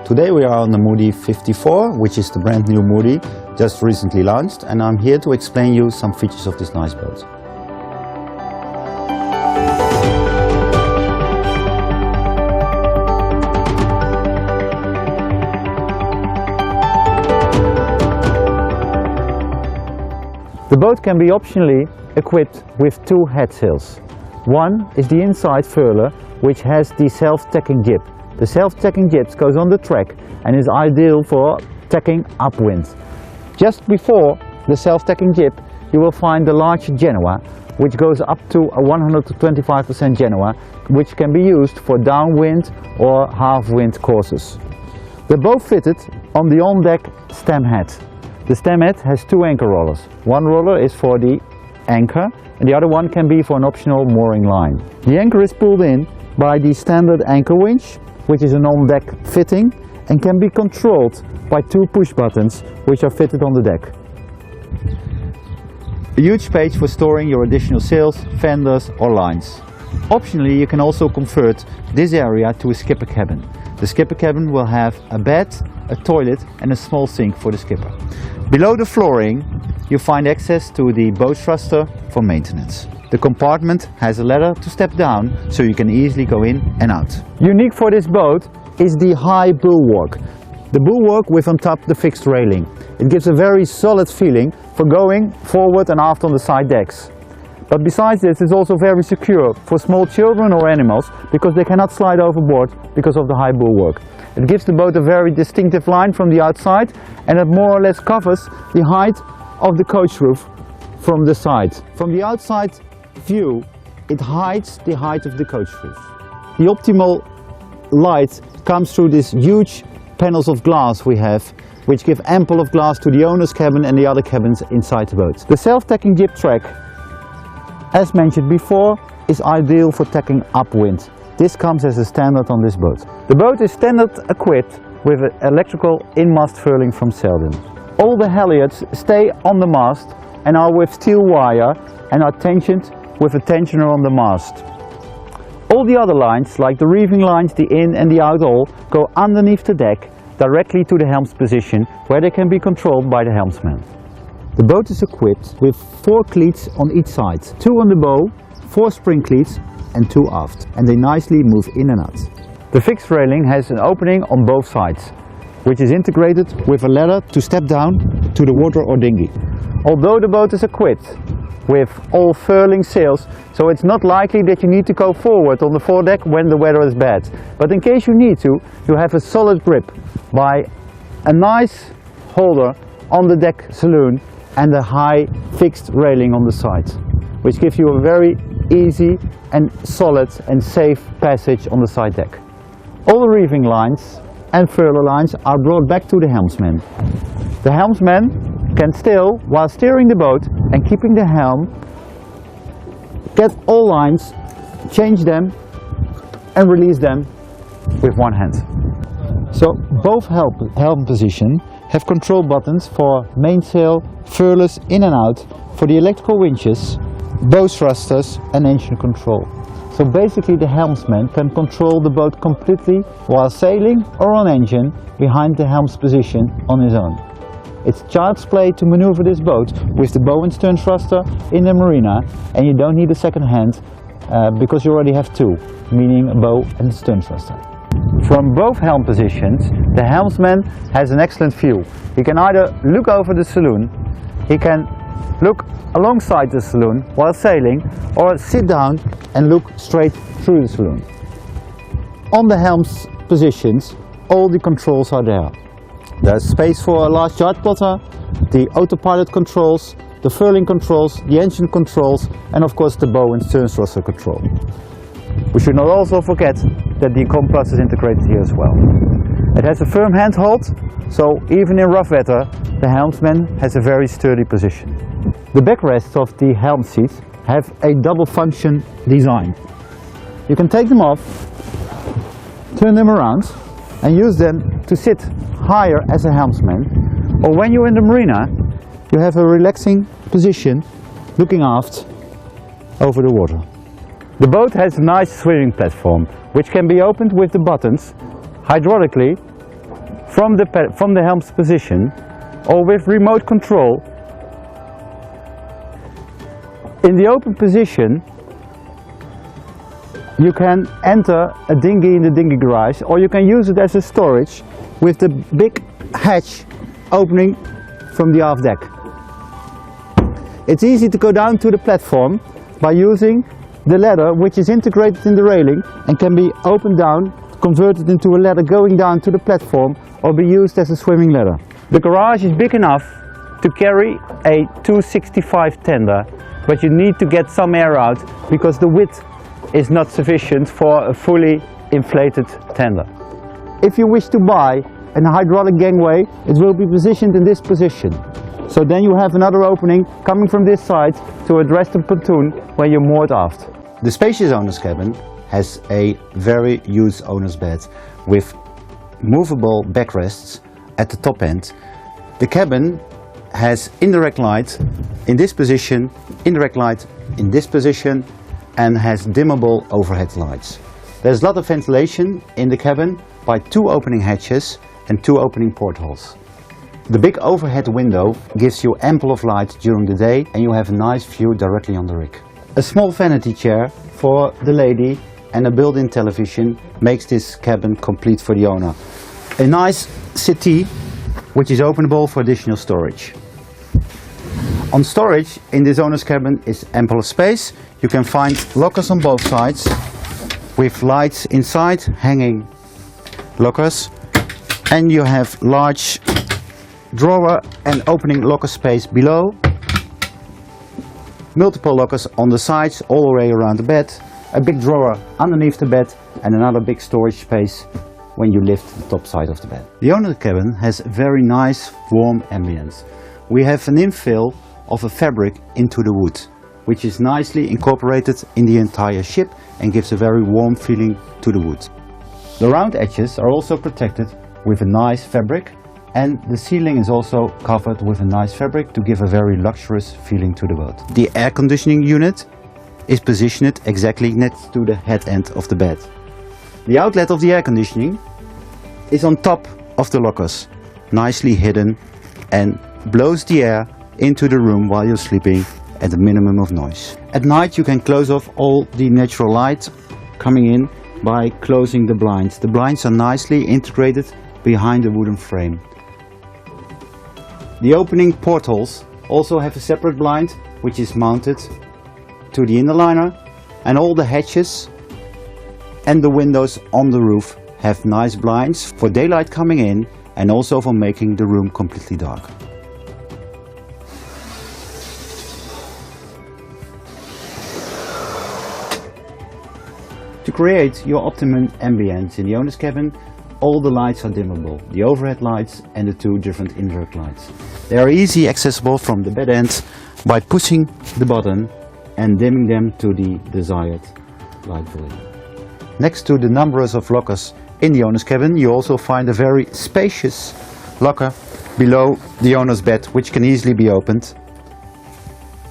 Today we are on the Moody 54, which is the brand new Moody, just recently launched, and I'm here to explain you some features of this nice boat. The boat can be optionally equipped with two head sails. One is the inside furler, which has the self-tacking jib. The self-tacking jib goes on the track and is ideal for tacking upwind. Just before the self-tacking jib you will find the large Genoa, which goes up to a 125% Genoa, which can be used for downwind or half-wind courses. They're both fitted on the on-deck stem head. The stem head has two anchor rollers. One roller is for the anchor and the other one can be for an optional mooring line. The anchor is pulled in by the standard anchor winch, which is an on-deck fitting and can be controlled by two push buttons which are fitted on the deck. A huge space for storing your additional sails, fenders or lines. Optionally you can also convert this area to a skipper cabin. The skipper cabin will have a bed, a toilet and a small sink for the skipper. Below the flooring you find access to the bow thruster for maintenance. The compartment has a ladder to step down so you can easily go in and out. Unique for this boat is the high bulwark. The bulwark with on top the fixed railing. It gives a very solid feeling for going forward and aft on the side decks. But besides this, it's also very secure for small children or animals because they cannot slide overboard because of the high bulwark. It gives the boat a very distinctive line from the outside and it more or less covers the height of the coach roof from the side. From the outside view, it hides the height of the coach roof. The optimal light comes through these huge panels of glass we have, which give ample of glass to the owner's cabin and the other cabins inside the boat. The self-tacking jib track, as mentioned before, is ideal for tacking upwind. This comes as a standard on this boat. The boat is standard equipped with an electrical in-mast furling from Selden. All the halyards stay on the mast and are with steel wire and are tensioned with a tensioner on the mast. All the other lines, like the reeving lines, the in and the out all, go underneath the deck directly to the helm's position where they can be controlled by the helmsman. The boat is equipped with 4 cleats on each side, 2 on the bow, 4 spring cleats and 2 aft, and they nicely move in and out. The fixed railing has an opening on both sides, which is integrated with a ladder to step down to the water or dinghy. Although the boat is equipped with all furling sails, so it's not likely that you need to go forward on the foredeck when the weather is bad. But in case you need to, you have a solid grip by a nice holder on the deck saloon and a high fixed railing on the side, which gives you a very easy and solid and safe passage on the side deck. All the reeving lines and furler lines are brought back to the helmsman. The helmsman can still, while steering the boat and keeping the helm, get all lines, change them and release them with one hand. So both helm positions have control buttons for mainsail, furlers in and out, for the electrical winches, bow thrusters and engine control. So basically the helmsman can control the boat completely while sailing or on engine behind the helm's position on his own. It's child's play to maneuver this boat with the bow and stern thruster in the marina, and you don't need a second hand because you already have 2, meaning a bow and stern thruster. From both helm positions, the helmsman has an excellent view. He can either look over the saloon, he can look alongside the saloon while sailing, or sit down and look straight through the saloon. On the helm's positions, all the controls are there. There's space for a large yard plotter, the autopilot controls, the furling controls, the engine controls, and of course the bow and stern thruster control. We should not also forget that the compass is integrated here as well. It has a firm handhold, so even in rough weather, the helmsman has a very sturdy position. The backrests of the helm seats have a double function design. You can take them off, turn them around and use them to sit higher as a helmsman, or when you're in the marina you have a relaxing position looking aft over the water. The boat has a nice swimming platform which can be opened with the buttons hydraulically from the helm's position or with remote control. In the open position you can enter a dinghy in the dinghy garage, or you can use it as a storage with the big hatch opening from the aft deck. It's easy to go down to the platform by using the ladder, which is integrated in the railing and can be opened down, converted into a ladder going down to the platform, or be used as a swimming ladder. The garage is big enough to carry a 265 tender, but you need to get some air out because the width is not sufficient for a fully inflated tender. If you wish to buy a hydraulic gangway, it will be positioned in this position. So then you have another opening coming from this side to address the pontoon when you're moored aft. The spacious owner's cabin has a very used owner's bed with movable backrests at the top end. The cabin has indirect light in this position, indirect light in this position, and has dimmable overhead lights. There's a lot of ventilation in the cabin by 2 opening hatches and 2 opening portholes. The big overhead window gives you ample of light during the day, and you have a nice view directly on the rig. A small vanity chair for the lady and a built-in television makes this cabin complete for the owner. A nice settee which is openable for additional storage. On storage in this owner's cabin is ample space. You can find lockers on both sides with lights inside, hanging lockers, and you have large drawer and opening locker space below. Multiple lockers on the sides all the way around the bed, a big drawer underneath the bed, and another big storage space when you lift the top side of the bed. The owner's cabin has a very nice warm ambience. We have an infill of a fabric into the wood, which is nicely incorporated in the entire ship and gives a very warm feeling to the wood. The round edges are also protected with a nice fabric, and the ceiling is also covered with a nice fabric to give a very luxurious feeling to the boat. The air conditioning unit is positioned exactly next to the head end of the bed. The outlet of the air conditioning is on top of the lockers, nicely hidden, and blows the air into the room while you're sleeping at a minimum of noise. At night you can close off all the natural light coming in by closing the blinds. The blinds are nicely integrated behind the wooden frame. The opening portholes also have a separate blind which is mounted to the inner liner, and all the hatches and the windows on the roof have nice blinds for daylight coming in and also for making the room completely dark. To create your optimum ambience in the owner's cabin, all the lights are dimmable, the overhead lights and the 2 different indirect lights. They are easy accessible from the bed end by pushing the button and dimming them to the desired light volume. Next to the numbers of lockers in the owner's cabin, you also find a very spacious locker below the owner's bed, which can easily be opened,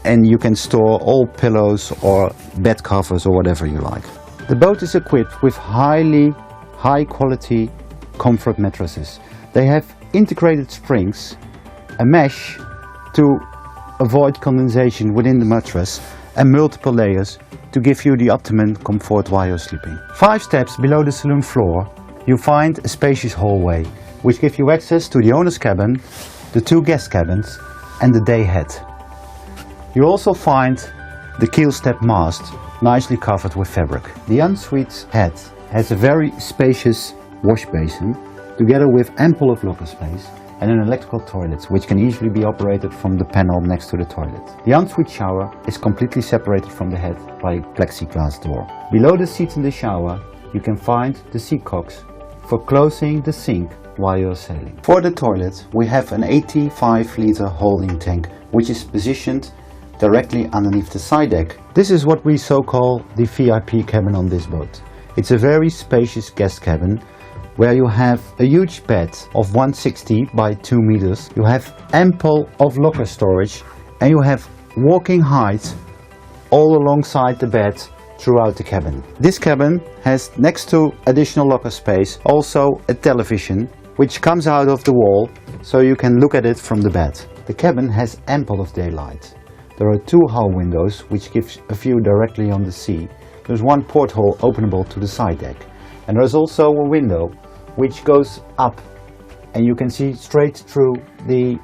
and you can store all pillows or bed covers or whatever you like. The boat is equipped with high quality comfort mattresses. They have integrated springs, a mesh to avoid condensation within the mattress, and multiple layers to give you the optimum comfort while you're sleeping. 5 steps below the saloon floor you find a spacious hallway which gives you access to the owner's cabin, the 2 guest cabins and the day head. You also find the keel step mast nicely covered with fabric. The ensuite head has a very spacious wash basin together with ample of locker space and an electrical toilet which can easily be operated from the panel next to the toilet. The ensuite shower is completely separated from the head by a plexiglass door. Below the seats in the shower you can find the seat cocks for closing the sink while you're sailing. For the toilet we have an 85-liter holding tank which is positioned directly underneath the side deck. This is what we so call the VIP cabin on this boat. It's a very spacious guest cabin where you have a huge bed of 160 by 2 meters. You have ample of locker storage and you have walking height all alongside the bed throughout the cabin. This cabin has, next to additional locker space, also a television which comes out of the wall so you can look at it from the bed. The cabin has ample of daylight. There are 2 hull windows which gives a view directly on the sea. There's 1 porthole openable to the side deck, and there's also a window which goes up and you can see straight through the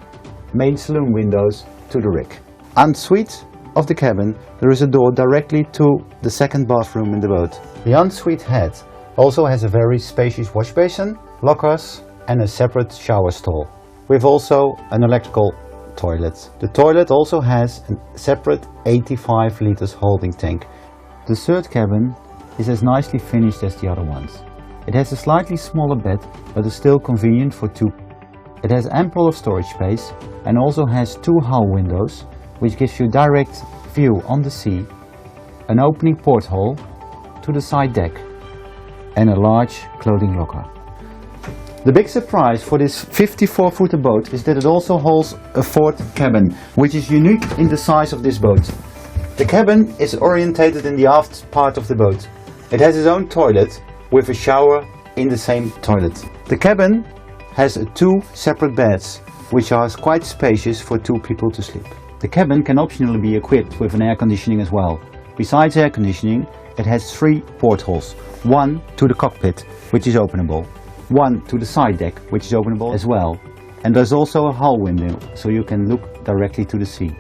main saloon windows to the rig. En suite of the cabin there is a door directly to the second bathroom in the boat. The ensuite head also has a very spacious wash basin, lockers and a separate shower stall, with also an electrical toilet. The toilet also has a separate 85 liters holding tank. The third cabin is as nicely finished as the other ones. It has a slightly smaller bed, but is still convenient for 2. It has ample of storage space and also has 2 hull windows, which gives you direct view on the sea, an opening porthole to the side deck and a large clothing locker. The big surprise for this 54-footer boat is that it also holds a 4th cabin, which is unique in the size of this boat. The cabin is orientated in the aft part of the boat. It has its own toilet with a shower in the same toilet. The cabin has 2 separate beds, which are quite spacious for 2 people to sleep. The cabin can optionally be equipped with an air conditioning as well. Besides air conditioning, it has 3 portholes, 1 to the cockpit, which is openable, 1 to the side deck, which is openable as well, and there's also a hull window, so you can look directly to the sea.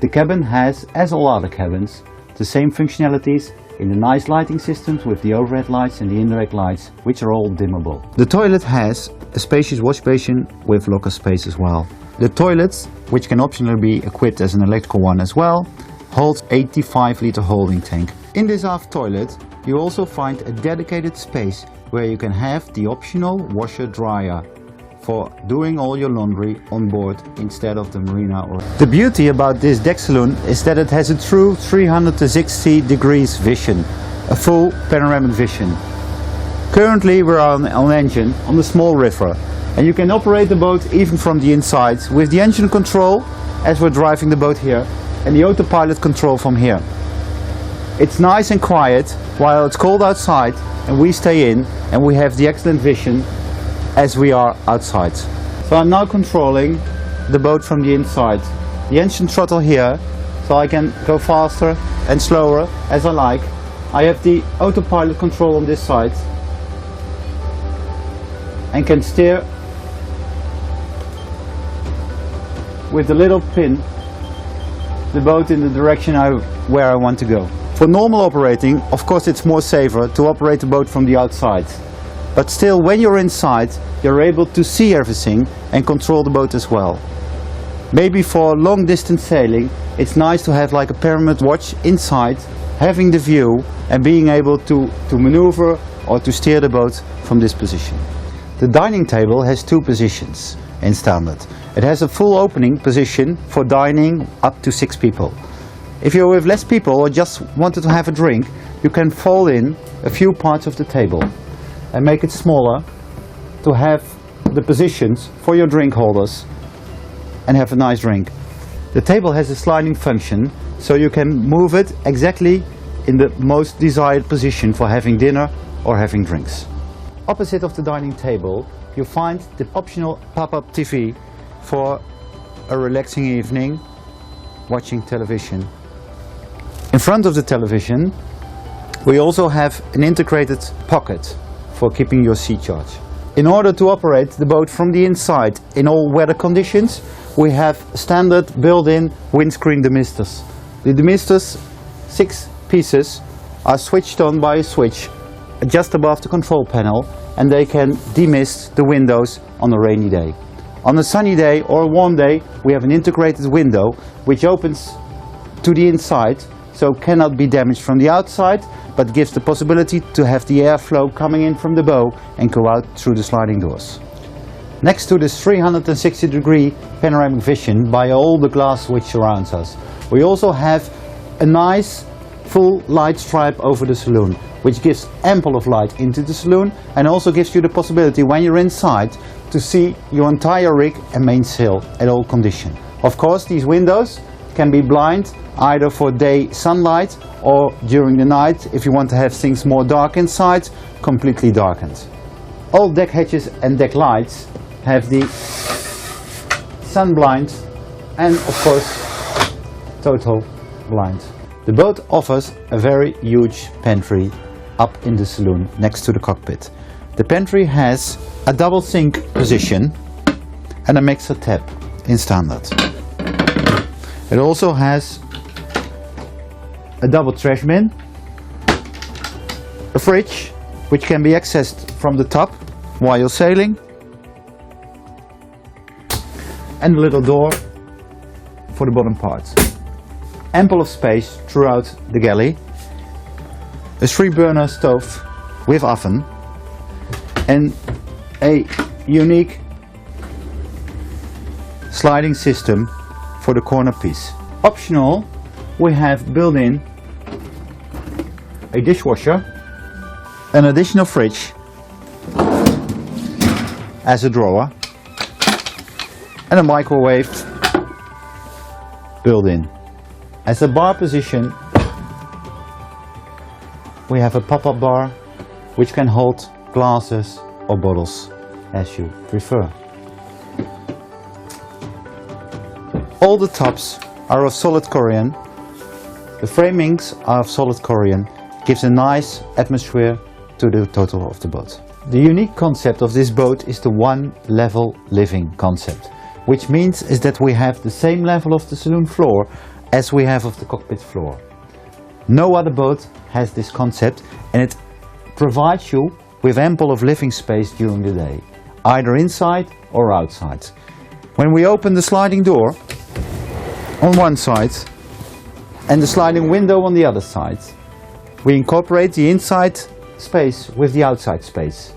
The cabin has, as all other cabins, the same functionalities in the nice lighting systems with the overhead lights and the indirect lights, which are all dimmable. The toilet has a spacious wash basin with locker space as well. The toilets, which can optionally be equipped as an electrical one as well, holds 85 liter holding tank. In this aft toilet you also find a dedicated space where you can have the optional washer dryer for doing all your laundry on board instead of the marina. The beauty about this deck saloon is that it has a true 360 degrees vision, a full panoramic vision. Currently we're on engine on the small river, and you can operate the boat even from the inside with the engine control as we're driving the boat here and the autopilot control from here. It's nice and quiet while it's cold outside, and we stay in and we have the excellent vision as we are outside. So I'm now controlling the boat from the inside. The engine throttle here, so I can go faster and slower as I like. I have the autopilot control on this side and can steer with the little pin the boat in the direction where I want to go. For normal operating, of course it's more safer to operate the boat from the outside. But still, when you're inside, you're able to see everything and control the boat as well. Maybe for long distance sailing, it's nice to have like a pyramid watch inside, having the view and being able to maneuver or to steer the boat from this position. The dining table has 2 positions in standard. It has a full opening position for dining up to 6 people. If you're with less people or just wanted to have a drink, you can fold in a few parts of the table and make it smaller to have the positions for your drink holders and have a nice drink. The table has a sliding function, so you can move it exactly in the most desired position for having dinner or having drinks. Opposite of the dining table you find the optional pop-up TV for a relaxing evening watching television. In front of the television we also have an integrated pocket for keeping your sea charge. In order to operate the boat from the inside in all weather conditions, we have standard built-in windscreen demisters. The demisters, 6 pieces, are switched on by a switch just above the control panel, and they can demist the windows on a rainy day. On a sunny day or a warm day we have an integrated window which opens to the inside, so cannot be damaged from the outside, but gives the possibility to have the airflow coming in from the bow and go out through the sliding doors. Next to this 360-degree panoramic vision by all the glass which surrounds us, we also have a nice full light stripe over the saloon, which gives ample of light into the saloon and also gives you the possibility when you're inside to see your entire rig and mainsail at all conditions. Of course, these windows can be blind either for day sunlight or during the night if you want to have things more dark inside, completely darkened. All deck hatches and deck lights have the sun blind and of course total blind. The boat offers a very huge pantry up in the saloon next to the cockpit. The pantry has a double sink position and a mixer tap in standard. It also has a double trash bin, a fridge which can be accessed from the top while you're sailing, and a little door for the bottom part. Ample of space throughout the galley, a 3-burner stove with oven, and a unique sliding system for the corner piece. Optional, we have built in a dishwasher, an additional fridge as a drawer, and a microwave built in. As a bar position, we have a pop-up bar which can hold glasses or bottles as you prefer. All the tops are of solid Corian. The framings are of solid Corian, gives a nice atmosphere to the total of the boat. The unique concept of this boat is the one level living concept, which means is that we have the same level of the saloon floor as we have of the cockpit floor. No other boat has this concept, and it provides you with ample of living space during the day, either inside or outside. When we open the sliding door on one side and the sliding window on the other side, we incorporate the inside space with the outside space,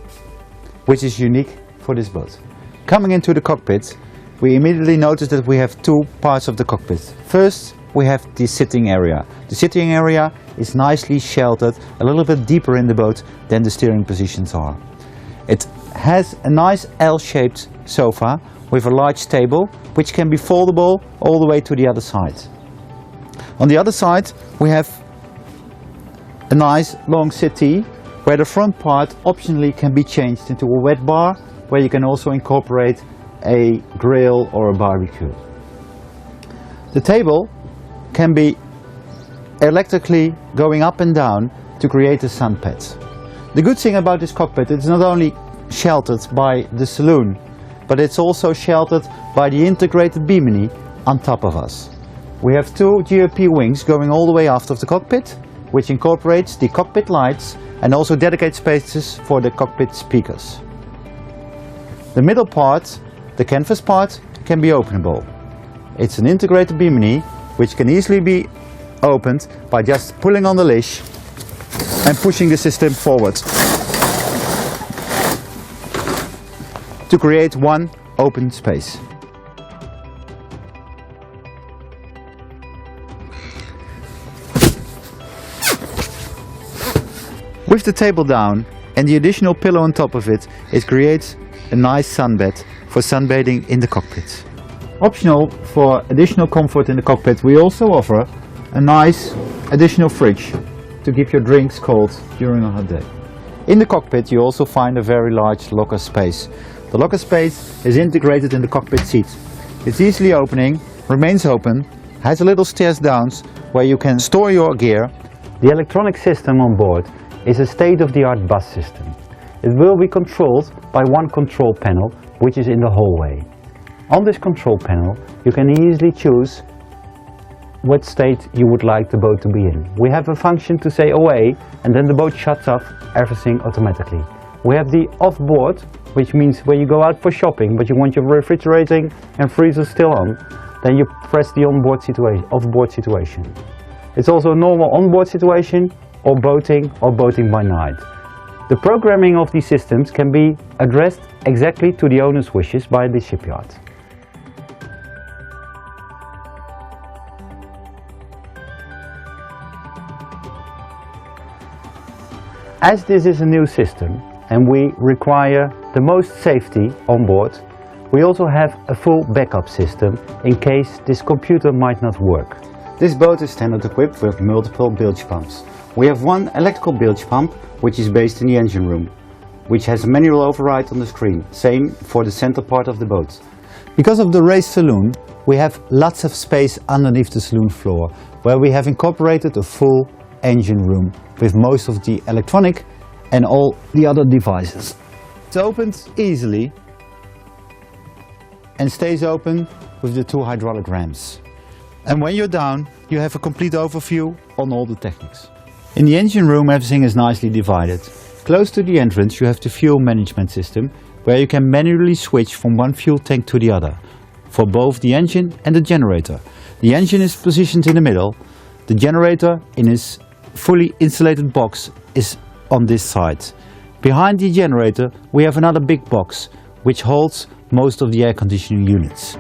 which is unique for this boat. Coming into the cockpit, we immediately notice that we have two parts of the cockpit. First, we have the sitting area. The sitting area is nicely sheltered, a little bit deeper in the boat than the steering positions are. It has a nice L-shaped sofa with a large table, which can be foldable all the way to the other side. On the other side, we have a nice long settee, where the front part optionally can be changed into a wet bar, where you can also incorporate a grill or a barbecue. The table can be electrically going up and down to create a sun pad. The good thing about this cockpit, it's not only sheltered by the saloon, but it's also sheltered by the integrated bimini on top of us. We have two GOP wings going all the way aft of the cockpit, which incorporates the cockpit lights and also dedicated spaces for the cockpit speakers. The middle part, the canvas part, can be openable. It's an integrated bimini which can easily be opened by just pulling on the leash and pushing the system forward to create one open space. With the table down and the additional pillow on top of it, it creates a nice sunbed for sunbathing in the cockpit. Optional for additional comfort in the cockpit, we also offer a nice additional fridge to keep your drinks cold during a hot day. In the cockpit you also find a very large locker space. The locker space is integrated in the cockpit seat. It's easily opening, remains open, has a little stairs down where you can store your gear. The electronic system on board is a state-of-the-art bus system. It will be controlled by one control panel, which is in the hallway. On this control panel you can easily choose what state you would like the boat to be in. We have a function to say away, and then the boat shuts off everything automatically. We have the off-board, which means when you go out for shopping but you want your refrigerating and freezer still on, then you press the off-board situation. It's also a normal on-board situation or boating by night. The programming of these systems can be addressed exactly to the owner's wishes by the shipyard. As this is a new system and we require the most safety on board, we also have a full backup system in case this computer might not work. This boat is standard equipped with multiple bilge pumps. We have one electrical bilge pump which is based in the engine room. which has a manual override on the screen. Same for the center part of the boat. Because of the raised saloon, we have lots of space underneath the saloon floor, where we have incorporated a full engine room with most of the electronic and all the other devices. It's opened easily and stays open with the 2 hydraulic ramps. And when you're down, you have a complete overview on all the techniques. In the engine room, everything is nicely divided. Close to the entrance you have the fuel management system, where you can manually switch from one fuel tank to the other, for both the engine and the generator. The engine is positioned in the middle, the generator in its fully insulated box is on this side. Behind the generator we have another big box, which holds most of the air conditioning units.